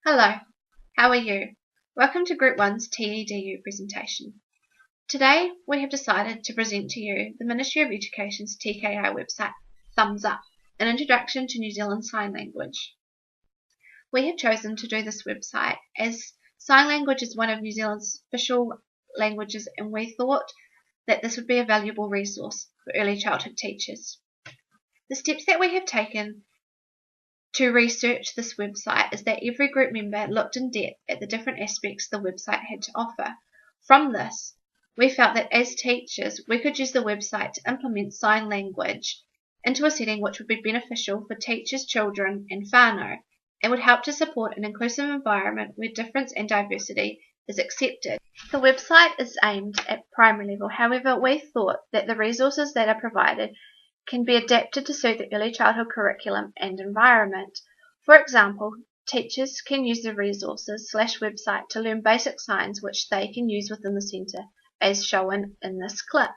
Hello, how are you? Welcome to Group 1's TEDU presentation. Today we have decided to present to you the Ministry of Education's TKI website, Thumbs Up, an introduction to New Zealand Sign Language. We have chosen to do this website as sign language is one of New Zealand's official languages, and we thought that this would be a valuable resource for early childhood teachers. The steps that we have taken to research this website is that every group member looked in depth at the different aspects the website had to offer. From this, we felt that as teachers, we could use the website to implement sign language into a setting which would be beneficial for teachers, children, and whānau, and would help to support an inclusive environment where difference and diversity is accepted. The website is aimed at primary level, however, we thought that the resources that are provided can be adapted to suit the early childhood curriculum and environment. For example, teachers can use the resources/website to learn basic signs which they can use within the centre, as shown in this clip.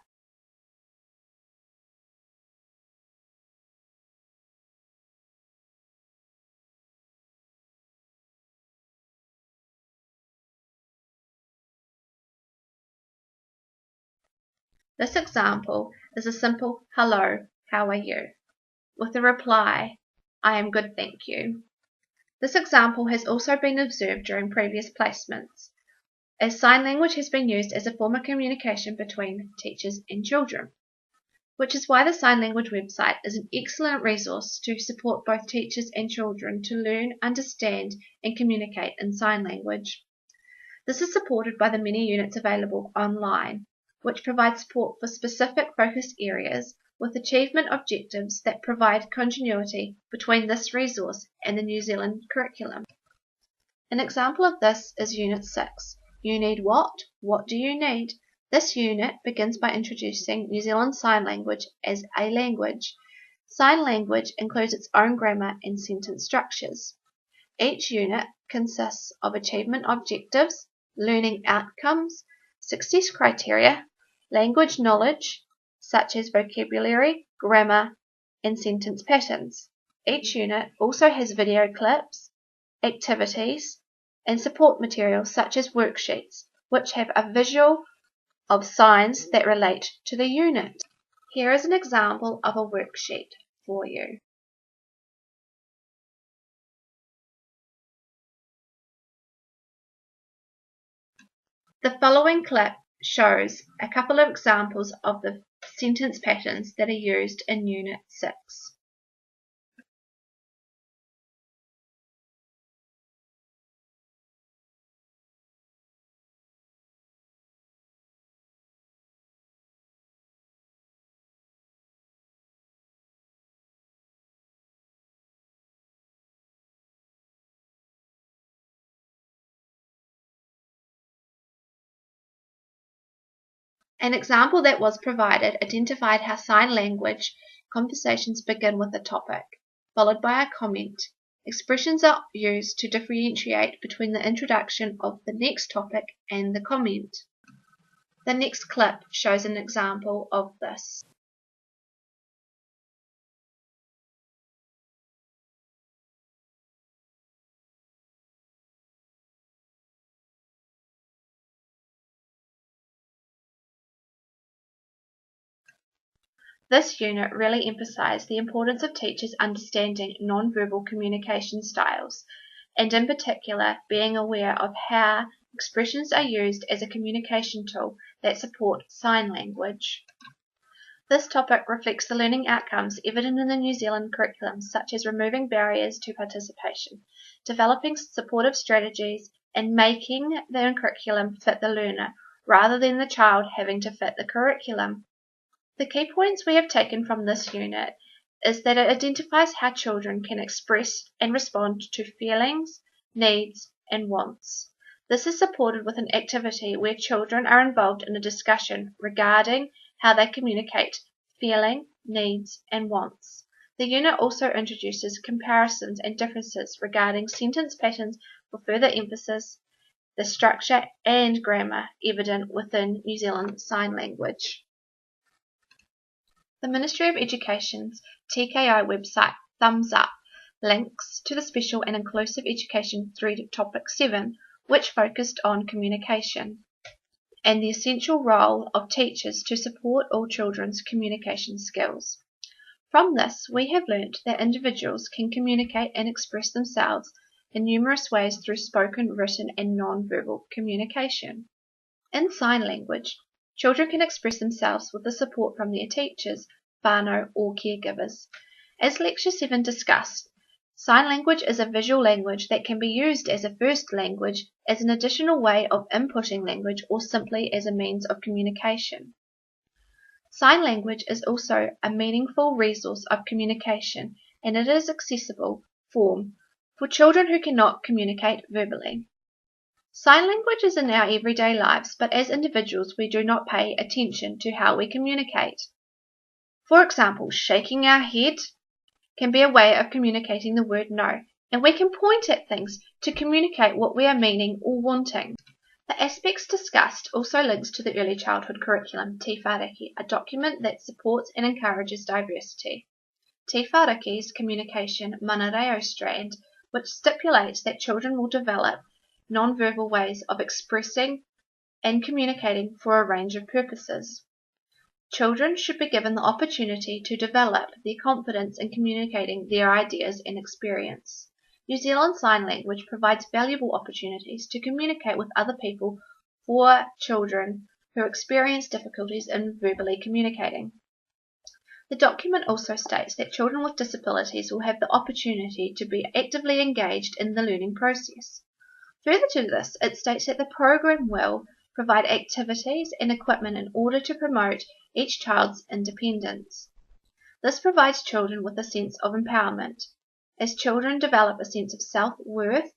This example is a simple "Hello, how are you?" with the reply, "I am good, thank you." This example has also been observed during previous placements, as sign language has been used as a form of communication between teachers and children, which is why the sign language website is an excellent resource to support both teachers and children to learn, understand, and communicate in sign language. This is supported by the many units available online, which provide support for specific focused areas with achievement objectives that provide continuity between this resource and the New Zealand curriculum. An example of this is Unit 6. You need what? What do you need? This unit begins by introducing New Zealand Sign Language as a language. Sign language includes its own grammar and sentence structures. Each unit consists of achievement objectives, learning outcomes, success criteria, language knowledge, such as vocabulary, grammar, and sentence patterns. Each unit also has video clips, activities, and support materials such as worksheets, which have a visual of signs that relate to the unit. Here is an example of a worksheet for you. The following clip shows a couple of examples of the sentence patterns that are used in Unit 6. An example that was provided identified how sign language conversations begin with a topic, followed by a comment. Expressions are used to differentiate between the introduction of the next topic and the comment. The next clip shows an example of this. This unit really emphasized the importance of teachers understanding nonverbal communication styles, and in particular being aware of how expressions are used as a communication tool that support sign language. This topic reflects the learning outcomes evident in the New Zealand curriculum, such as removing barriers to participation, developing supportive strategies, and making the curriculum fit the learner, rather than the child having to fit the curriculum. The key points we have taken from this unit is that it identifies how children can express and respond to feelings, needs, and wants. This is supported with an activity where children are involved in a discussion regarding how they communicate feeling, needs, and wants. The unit also introduces comparisons and differences regarding sentence patterns for further emphasis, the structure and grammar evident within New Zealand Sign Language. The Ministry of Education's TKI website, Thumbs Up, links to the Special and Inclusive Education thread of Topic 7, which focused on communication and the essential role of teachers to support all children's communication skills. From this, we have learnt that individuals can communicate and express themselves in numerous ways through spoken, written, and non-verbal communication. In sign language, children can express themselves with the support from their teachers, whānau, or caregivers. As Lecture 7 discussed, sign language is a visual language that can be used as a first language, as an additional way of inputting language, or simply as a means of communication. Sign language is also a meaningful resource of communication, and it is accessible form for children who cannot communicate verbally. Sign language is in our everyday lives, but as individuals we do not pay attention to how we communicate. For example, shaking our head can be a way of communicating the word no, and we can point at things to communicate what we are meaning or wanting. The aspects discussed also links to the Early Childhood Curriculum, Te Whāriki, a document that supports and encourages diversity. Te Whāriki's communication manareo strand, which stipulates that children will develop non-verbal ways of expressing and communicating for a range of purposes. Children should be given the opportunity to develop their confidence in communicating their ideas and experience. New Zealand Sign Language provides valuable opportunities to communicate with other people for children who experience difficulties in verbally communicating. The document also states that children with disabilities will have the opportunity to be actively engaged in the learning process. Further to this, it states that the program will provide activities and equipment in order to promote each child's independence. This provides children with a sense of empowerment, as children develop a sense of self-worth,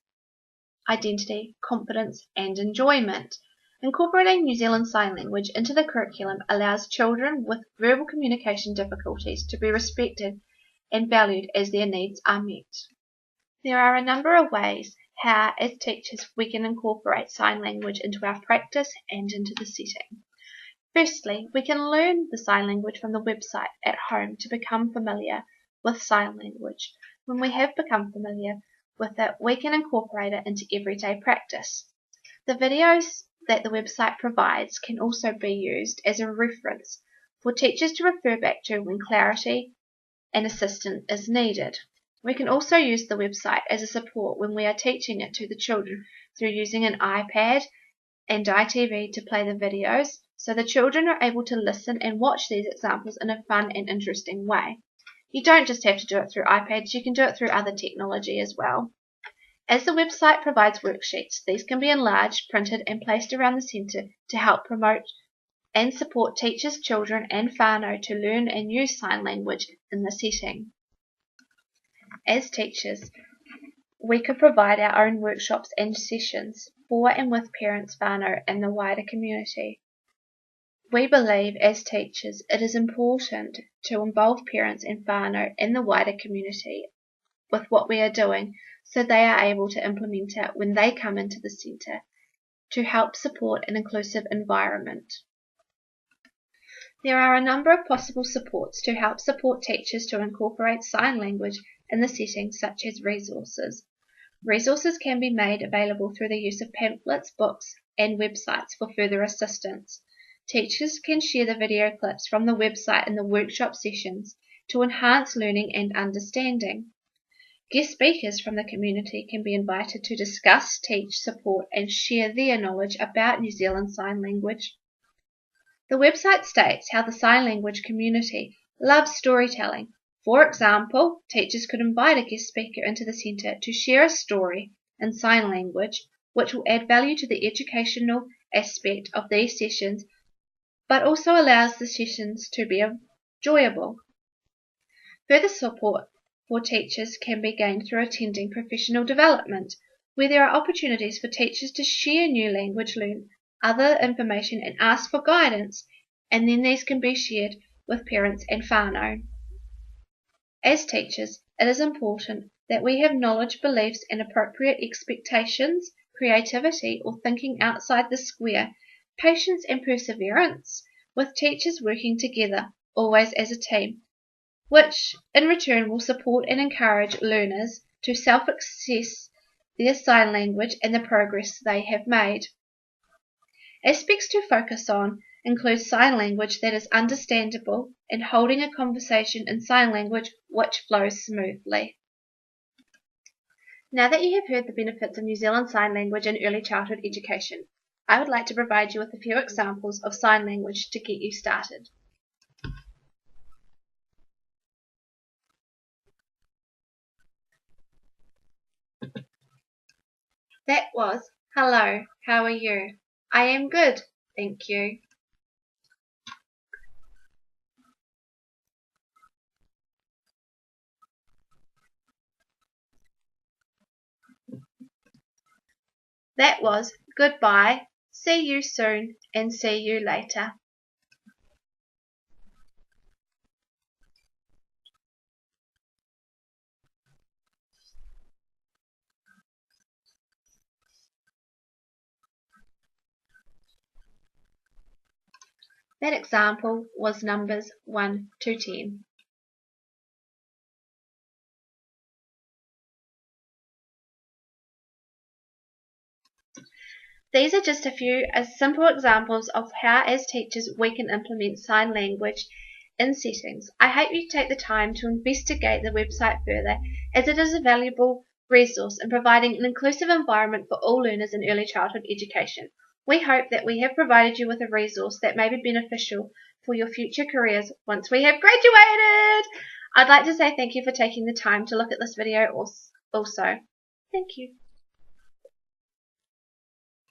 identity, confidence, and enjoyment. Incorporating New Zealand Sign Language into the curriculum allows children with verbal communication difficulties to be respected and valued as their needs are met. There are a number of ways how, as teachers, we can incorporate sign language into our practice and into the setting. Firstly, we can learn the sign language from the website at home to become familiar with sign language. When we have become familiar with it, we can incorporate it into everyday practice. The videos that the website provides can also be used as a reference for teachers to refer back to when clarity and assistance is needed. We can also use the website as a support when we are teaching it to the children through using an iPad and iTV to play the videos, so the children are able to listen and watch these examples in a fun and interesting way. You don't just have to do it through iPads, you can do it through other technology as well. As the website provides worksheets, these can be enlarged, printed and placed around the centre to help promote and support teachers, children and whānau to learn and use sign language in the setting. As teachers, we could provide our own workshops and sessions for and with parents, whānau and the wider community. We believe as teachers it is important to involve parents and whānau in the wider community with what we are doing, so they are able to implement it when they come into the centre to help support an inclusive environment. There are a number of possible supports to help support teachers to incorporate sign language in the setting, such as resources. Resources can be made available through the use of pamphlets, books and websites for further assistance. Teachers can share the video clips from the website in the workshop sessions to enhance learning and understanding. Guest speakers from the community can be invited to discuss, teach, support and share their knowledge about New Zealand Sign Language. The website states how the sign language community loves storytelling. For example, teachers could invite a guest speaker into the centre to share a story in sign language, which will add value to the educational aspect of these sessions, but also allows the sessions to be enjoyable. Further support for teachers can be gained through attending professional development, where there are opportunities for teachers to share new language, learn other information and ask for guidance, and then these can be shared with parents and whānau. As teachers, it is important that we have knowledge, beliefs and appropriate expectations, creativity or thinking outside the square, patience and perseverance, with teachers working together, always as a team. which in return will support and encourage learners to self-assess their sign language and the progress they have made. Aspects to focus on include sign language that is understandable and holding a conversation in sign language which flows smoothly. Now that you have heard the benefits of New Zealand Sign Language in early childhood education, I would like to provide you with a few examples of sign language to get you started. That was, hello, how are you? I am good, thank you. That was, goodbye, see you soon, and see you later. That example was numbers 1 to 10. These are just a few simple examples of how, as teachers, we can implement sign language in settings. I hope you take the time to investigate the website further, as it is a valuable resource in providing an inclusive environment for all learners in early childhood education. We hope that we have provided you with a resource that may be beneficial for your future careers once we have graduated. I'd like to say thank you for taking the time to look at this video also. Thank you.